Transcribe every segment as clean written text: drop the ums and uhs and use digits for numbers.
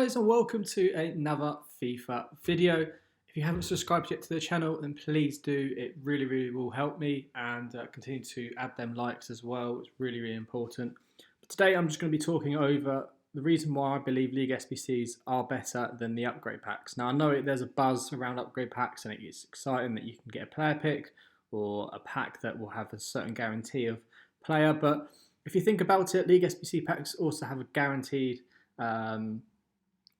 guys, and welcome to another FIFA video. If you haven't subscribed yet to the channel, then please do. It really will help me, and continue to add them likes as well. It's really important. But today I'm just going to be talking over the reason why I believe League SBCs are better than the upgrade packs. Now I know there's a buzz around upgrade packs and it's exciting that you can get a player pick or a pack that will have a certain guarantee of player, but if you think about it, League SBC packs also have a guaranteed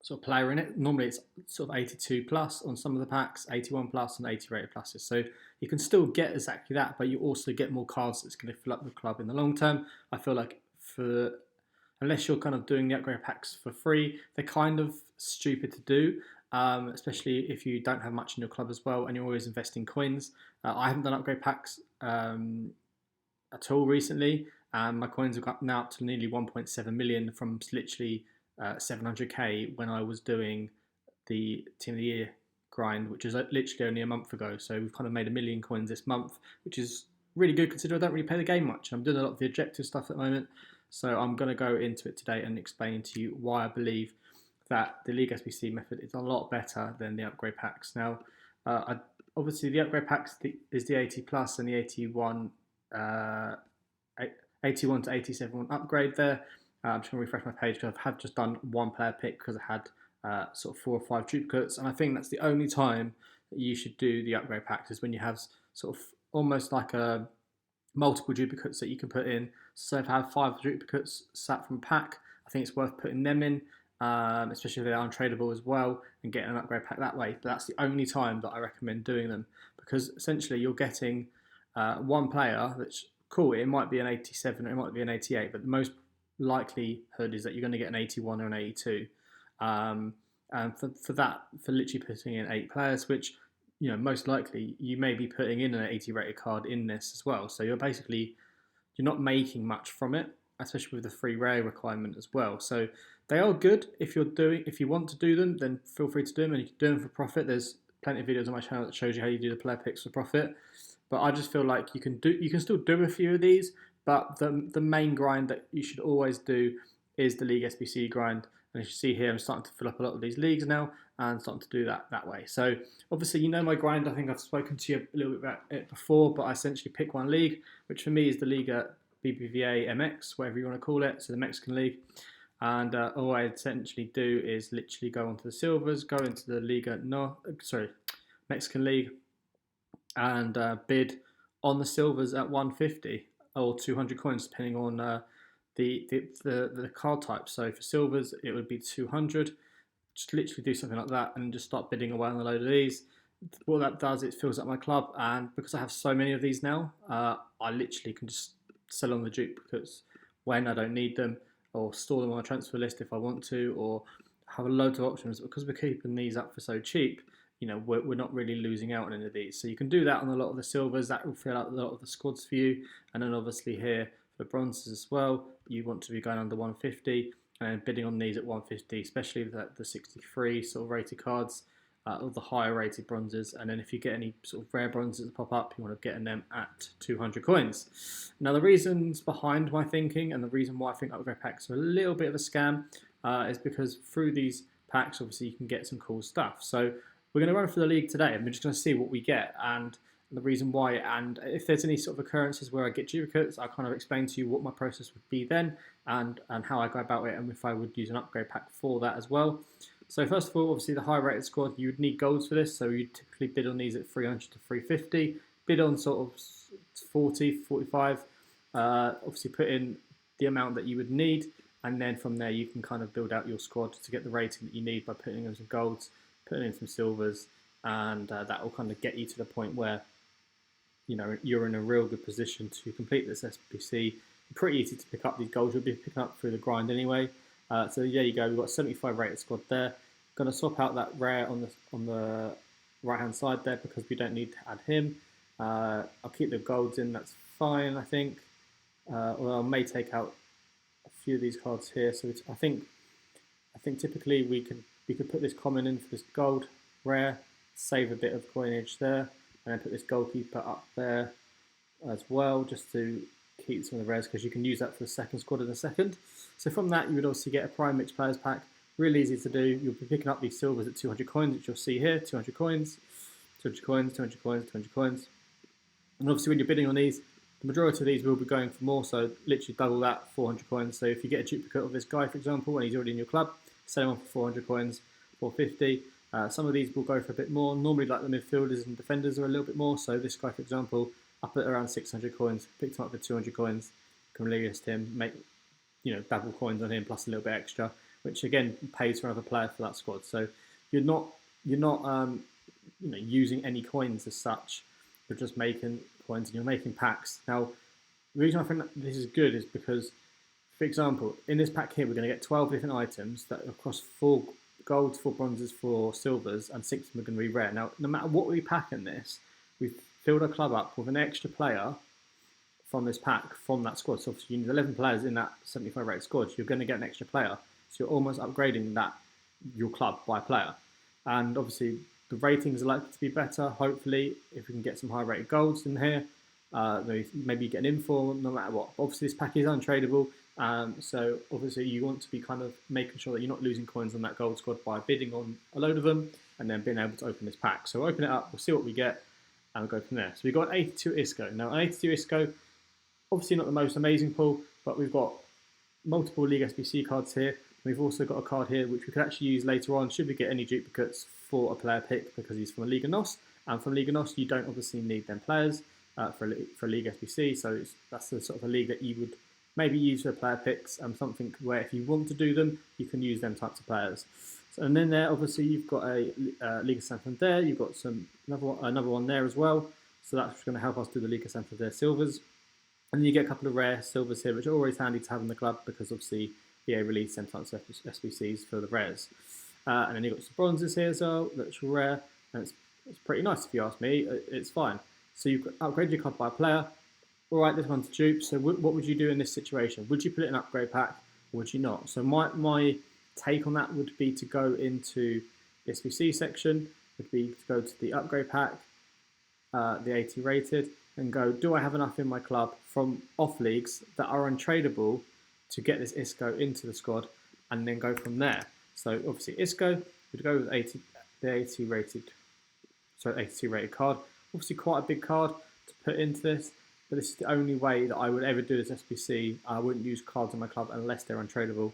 sort of player in it. Normally it's sort of 82 plus on some of the packs, 81 plus and 80 rated pluses. So you can still get exactly that, but you also get more cards that's going to fill up the club in the long term. I feel like unless you're kind of doing the upgrade packs for free, they're kind of stupid to do. Especially if you don't have much in your club as well and you're always investing coins. I haven't done upgrade packs at all recently. My coins have got now up to nearly 1.7 million from literally 700k when I was doing the Team of the Year grind, which is literally only a month ago. So we've kind of made 1 million coins this month, which is really good considering I don't really play the game much. I'm doing a lot of the objective stuff at the moment. So I'm going to go into it today and explain to you why I believe that the League SBC method is a lot better than the upgrade packs. Now, obviously the upgrade packs is the 80 plus and the 81 to 87 upgrade there. I'm just going to refresh my page because I have just done one player pick because I had sort of 4 or 5 duplicates, and I think that's the only time that you should do the upgrade packs is when you have sort of almost like a multiple duplicates that you can put in. So if I have 5 duplicates sat from pack, I think it's worth putting them in, especially if they're untradeable as well, and getting an upgrade pack that way. But that's the only time that I recommend doing them, because essentially you're getting one player that's cool. It might be an 87 or it might be an 88, but the most likelihood is that you're going to get an 81 or an 82. And for literally putting in 8 players, which most likely you may be putting in an 80 rated card in this as well. So you're not making much from it, especially with the free rare requirement as well. So they are good if you want to do them, then feel free to do them, and you can do them for profit. There's plenty of videos on my channel that shows you how you do the player picks for profit. But I just feel like you can still do a few of these, but the main grind that you should always do is the League SBC grind. And as you see here, I'm starting to fill up a lot of these leagues now and starting to do that way. So obviously my grind. I think I've spoken to you a little bit about it before, but I essentially pick one league, which for me is the Liga BBVA MX, whatever you want to call it, so the Mexican league. And all I essentially do is literally go onto the silvers, go into the Mexican league, and bid on the silvers at 150 or 200 coins, depending on the card type. So for silvers, it would be 200. Just literally do something like that and just start bidding away on a load of these. What that does, it fills up my club, and because I have so many of these now, I literally can just sell on the duplicates when I don't need them, or store them on a transfer list if I want to, or have a load of options. Because we're keeping these up for so cheap, we're not really losing out on any of these. So you can do that on a lot of the silvers. That will fill out a lot of the squads for you. And then obviously here for the bronzes as well, you want to be going under 150 and bidding on these at 150, especially the 63 sort of rated cards, or the higher rated bronzes. And then if you get any sort of rare bronzes that pop up, you want to get them at 200 coins. Now the reasons behind my thinking and the reason why I think upgrade packs are a little bit of a scam is because through these packs, obviously you can get some cool stuff. So we're going to run through the league today, and we're just going to see what we get and the reason why. And if there's any sort of occurrences where I get duplicates, I'll kind of explain to you what my process would be then and how I go about it, and if I would use an upgrade pack for that as well. So first of all, obviously the high rated squad, you would need golds for this. So you typically bid on these at 300 to 350, bid on sort of 40, 45, obviously put in the amount that you would need. And then from there, you can kind of build out your squad to get the rating that you need by putting in some golds, putting in some silvers, and that will kind of get you to the point where you're in a real good position to complete this SBC. Pretty easy to pick up these golds. You'll be picking up through the grind anyway. So there you go. We've got a 75 rated squad there. Going to swap out that rare on the right hand side there because we don't need to add him. I'll keep the golds in. That's fine, I think. Although I may take out a few of these cards here. So I think typically we could put this common in for this gold rare, save a bit of coinage there, and then put this goalkeeper up there as well, just to keep some of the rares, because you can use that for the second squad in a second. So from that, you would obviously get a prime mixed players pack, Really easy to do. You'll be picking up these silvers at 200 coins, which you'll see here, 200 coins, 200 coins, 200 coins, 200 coins. And obviously when you're bidding on these, the majority of these will be going for more, so literally double that, 400 coins. So if you get a duplicate of this guy, for example, and he's already in your club, sell him on for 400 coins, 450. Some of these will go for a bit more. Normally, like the midfielders and defenders are a little bit more. So this guy, for example, up at around 600 coins, picked him up for 200 coins, can list him, make double coins on him plus a little bit extra, which again pays for another player for that squad. So you're not using any coins as such. You're just making coins and you're making packs. Now, the reason I think that this is good is because, for example, in this pack here, we're going to get 12 different items that are across 4 golds, 4 bronzes, 4 silvers, and 6 of them are going to be rare. Now, no matter what we pack in this, we've filled our club up with an extra player from this pack, from that squad. So obviously you need 11 players in that 75 rated squad. So you're going to get an extra player. So you're almost upgrading your club by player. And obviously the ratings are likely to be better. Hopefully, if we can get some high rated golds in here, maybe get an inform, no matter what. Obviously this pack is untradeable. So obviously you want to be kind of making sure that you're not losing coins on that gold squad by bidding on a load of them and then being able to open this pack. So we'll open it up, we'll see what we get, and we'll go from there. So we've got an 82 Isco. Now an 82 Isco, obviously not the most amazing pull, but we've got multiple League SBC cards here. We've also got a card here which we could actually use later on should we get any duplicates for a player pick, because he's from a Liga NOS. And from Liga NOS you don't obviously need them players for League SBC, so that's the sort of a league that you would maybe use for player picks, something where if you want to do them, you can use them types of players. So, and then there, obviously, you've got a Liga Santander, you've got another one there as well. So that's going to help us do the Liga Santander silvers. And then you get a couple of rare silvers here, which are always handy to have in the club because obviously EA released sometimes SBCs for the rares. And then you've got some bronzes here as well, that's rare, and it's pretty nice if you ask me. It's fine. So you've upgraded your card by a player. All right, this one's a dupe. So what would you do in this situation? Would you put it in an upgrade pack or would you not? So my take on that would be to go into the SBC section, would be to go to the upgrade pack, the 80 rated, and go, do I have enough in my club from off leagues that are untradeable to get this Isco into the squad, and then go from there. So obviously Isco, would go with the 82 rated card. Obviously quite a big card to put into this, but this is the only way that I would ever do this SBC. I wouldn't use cards in my club unless they're untradeable,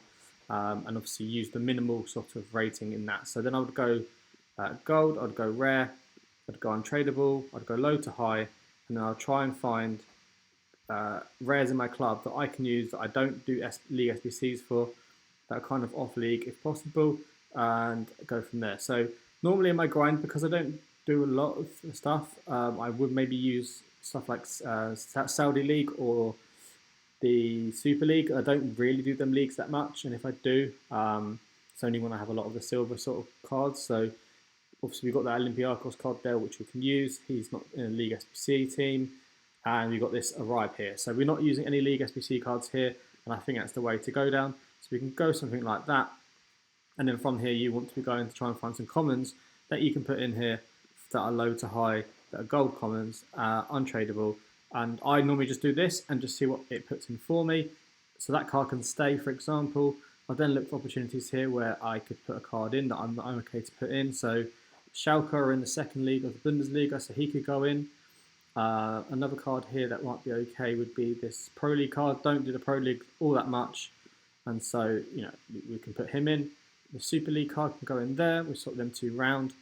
and obviously use the minimal sort of rating in that. So then I would go gold, I'd go rare, I'd go untradeable, I'd go low to high, and then I'll try and find rares in my club that I can use that I don't do League SBCs for, that are kind of off league if possible, and go from there. So normally in my grind, because I don't do a lot of stuff, I would maybe use stuff like Saudi League or the Super League. I don't really do them leagues that much, and if I do, it's only when I have a lot of the silver sort of cards. So obviously we've got that Olympiacos card there which we can use. He's not in a League SBC team, and we've got this Arrive here. So we're not using any League SBC cards here, and I think that's the way to go down. So we can go something like that, and then from here you want to be going to try and find some commons that you can put in here that are low to high, that are gold commons, untradeable. And I normally just do this and just see what it puts in for me. So that card can stay, for example. I then look for opportunities here where I could put a card in that I'm okay to put in. So Schalke are in the second league of the Bundesliga, so he could go in. Another card here that might be okay would be this Pro League card. Don't do the Pro League all that much, and so we can put him in. The Super League card can go in there. We swap them two round,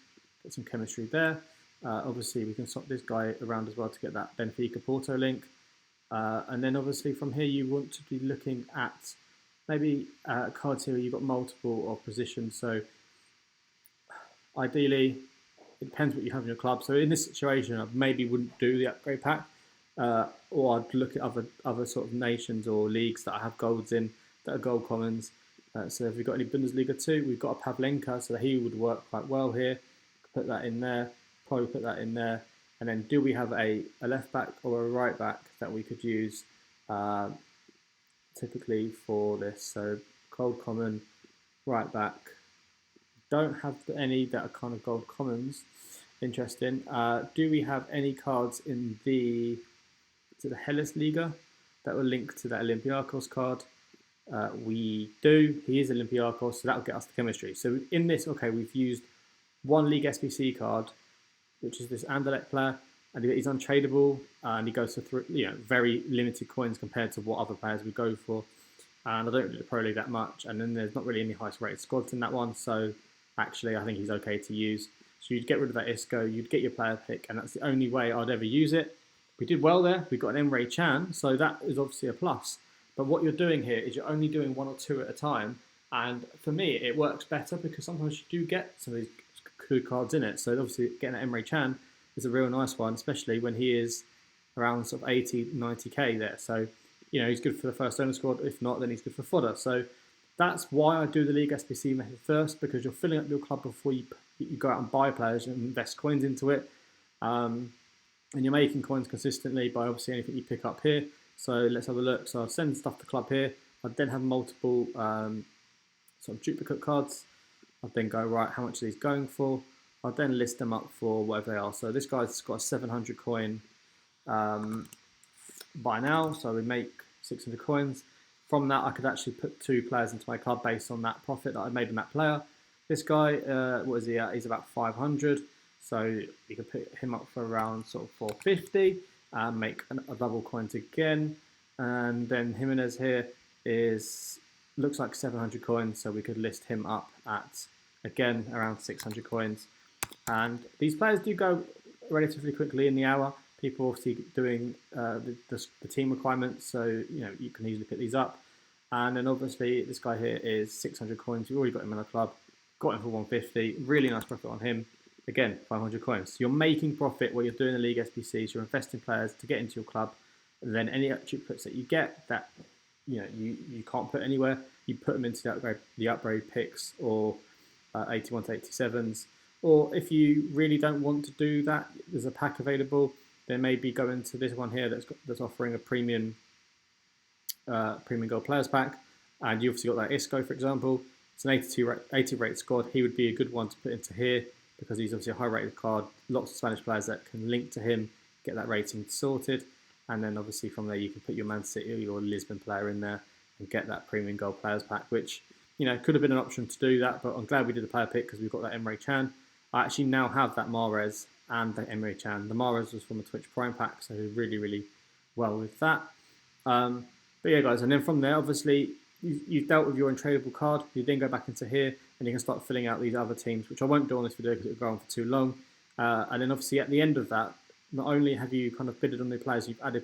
get some chemistry there. Obviously we can swap this guy around as well to get that Benfica Porto link. And then obviously from here you want to be looking at maybe cards here where you've got multiple of positions. So ideally, it depends what you have in your club. So in this situation, I maybe wouldn't do the upgrade pack, or I'd look at other sort of nations or leagues that I have golds in that are gold commons. So if we've got any Bundesliga 2, we've got a Pavlenka, so he would work quite well here. Put that in there, probably put that in there. And then do we have a left back or a right back that we could use typically for this? So gold common, right back. Don't have any that are kind of gold commons. Interesting. Do we have any cards in the Hellas Liga that will link to that Olympiacos card? we do. He is Olympiacos, so that'll get us the chemistry. So in this, okay, we've used one League SBC card, which is this Anderlecht player, and he's untradeable, and he goes for very limited coins compared to what other players would go for. And I don't do the Pro League that much, and then there's not really any highest rated squads in that one, so actually I think he's okay to use. So you'd get rid of that Isco, you'd get your player pick, and that's the only way I'd ever use it. We did well there, we got an Emre Can, so that is obviously a plus. But what you're doing here is you're only doing one or two at a time, and for me it works better because sometimes you do get some of these good cards in it. So obviously getting an Emre Can is a real nice one, especially when he is around sort of 80, 90k there. So, he's good for the first owner squad. If not, then he's good for fodder. So that's why I do the League SBC method first, because you're filling up your club before you go out and buy players and invest coins into it. And you're making coins consistently by obviously anything you pick up here. So let's have a look. So I'll send stuff to club here. I'd then have multiple sort of duplicate cards. I'd then go, right, how much are these going for? I'll then list them up for whatever they are. So this guy's got a 700 coin by now, so we make 600 coins. From that, I could actually put 2 players into my club based on that profit that I made on that player. This guy, what is he at? He's about 500, so you could put him up for around sort of 450 and make a double coins again. And then Jimenez here looks like 700 coins, so we could list him up at, again, around 600 coins. And these players do go relatively quickly in the hour. People obviously doing the team requirements, so you can easily pick these up. And then obviously this guy here is 600 coins. We've already got him in the club, got him for 150. Really nice profit on him. Again, 500 coins. So you're making profit while you're doing the League SBCs. You're investing players to get into your club. And then any duplicates that you get that you can't put anywhere, you put them into the upgrade picks or 81 to 87s. Or if you really don't want to do that, there's a pack available. Then maybe go into this one here that's offering a premium gold players pack, and you obviously got that Isco, for example. It's an 80 rated squad. He would be a good one to put into here because he's obviously a high rated card. Lots of Spanish players that can link to him, get that rating sorted, and then obviously from there you can put your Man City or your Lisbon player in there and get that premium gold players pack, which could have been an option to do that, but I'm glad we did the player pick because we've got that Emre Can. I actually now have that Mahrez and the Emre Can. The Mahrez was from the Twitch Prime pack, so really, really well with that. But yeah, guys, and then from there, obviously, you've dealt with your untradeable card. You then go back into here, and you can start filling out these other teams, which I won't do on this video because it will go on for too long. And then obviously at the end of that, not only have you kind of bidded on the players, you've added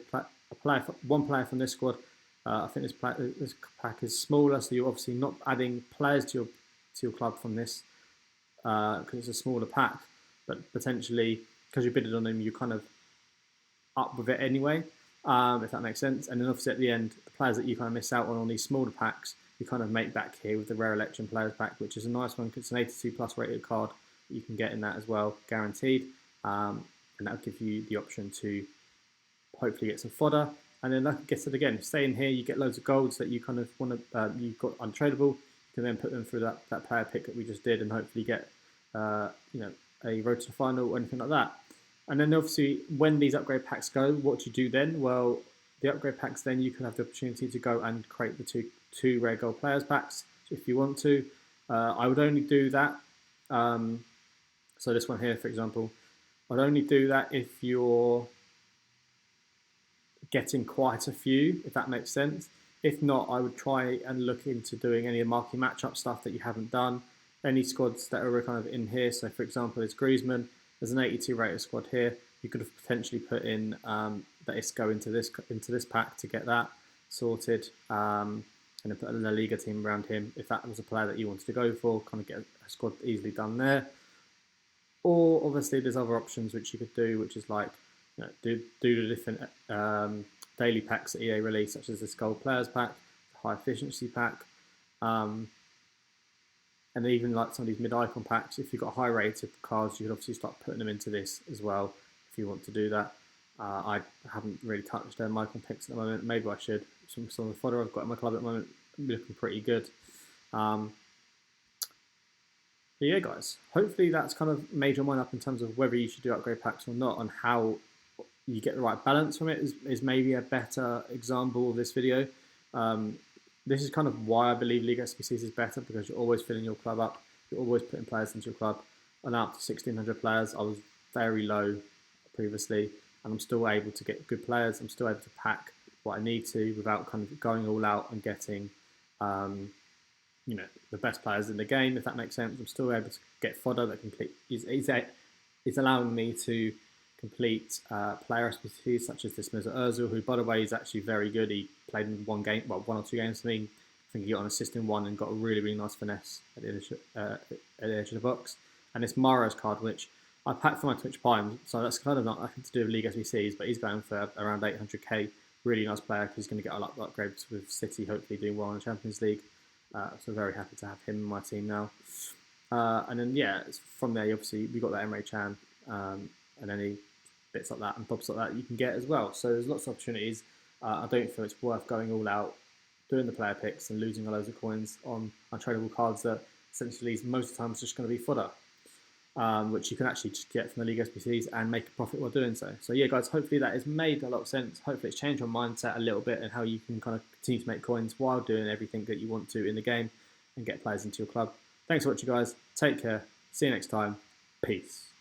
one player from this squad. I think this pack is smaller, so you're obviously not adding players to your club from this because it's a smaller pack. But potentially, because you bidded on them, you kind of up with it anyway, if that makes sense. And then obviously at the end, the players that you kind of miss out on these smaller packs, you kind of make back here with the Rare Election Players pack, which is a nice one because it's an 82 plus rated card that you can get in that as well, guaranteed. And that'll give you the option to hopefully get some fodder. And then like I guess it again, stay in here, you get loads of golds that you kind of want to, you've got untradeable. You can then put them through that player pick that we just did and hopefully get, a road to the final or anything like that. And then obviously when these upgrade packs go, what do you do then? Well, the upgrade packs then you can have the opportunity to go and create the two rare gold players packs if you want to. I would only do that. So this one here, for example, I'd only do that if you're getting quite a few, if that makes sense. If not, I would try and look into doing any marquee matchup stuff that you haven't done. Any squads that are kind of in here. So for example, there's Griezmann. There's an 82 rated squad here. You could have potentially put in that Isco into this pack to get that sorted, and then put a La Liga team around him if that was a player that you wanted to go for. Kind of get a squad easily done there. Or obviously there's other options which you could do, which is like do the different daily packs that EA release, such as this gold players pack, the high efficiency pack. And even like some of these mid-icon packs, if you've got high rated cards, you can obviously start putting them into this as well if you want to do that. I haven't really touched their icon picks at the moment. Maybe I should. Some of the fodder I've got in my club at the moment looking pretty good. But yeah, guys, hopefully that's kind of made your mind up in terms of whether you should do upgrade packs or not, and how you get the right balance from it is maybe a better example of this video. this is kind of why I believe League SBCs is better, because you're always filling your club up, you're always putting players into your club. I'm up to 1,600 players. I was very low previously, and I'm still able to get good players. I'm still able to pack what I need to without kind of going all out and getting, um, the best players in the game, if that makes sense. I'm still able to get fodder that complete. Is allowing me to complete player SPCs such as this Mesut Ozil, who, by the way, is actually very good. He played in one or two games for me. I think he got an assist in one and got a really, really nice finesse at the edge of the box. And this Mahrez card, which I packed for my Twitch Prime, so that's kind of not nothing to do with League SBCs, but he's going for around 800k. Really nice player because he's going to get a lot of upgrades with City, hopefully doing well in the Champions League. So very happy to have him in my team now. And then from there, obviously we got that Emre Can and any bits like that and bobs like that you can get as well. So there's lots of opportunities. I don't feel it's worth going all out, doing the player picks and losing a loads of coins on untradeable cards that essentially most of the time is just going to be fodder, which you can actually just get from the League SBCs and make a profit while doing so. So yeah, guys, hopefully that has made a lot of sense. Hopefully it's changed your mindset a little bit and how you can kind of continue to make coins while doing everything that you want to in the game and get players into your club. Thanks for watching, guys. Take care. See you next time. Peace.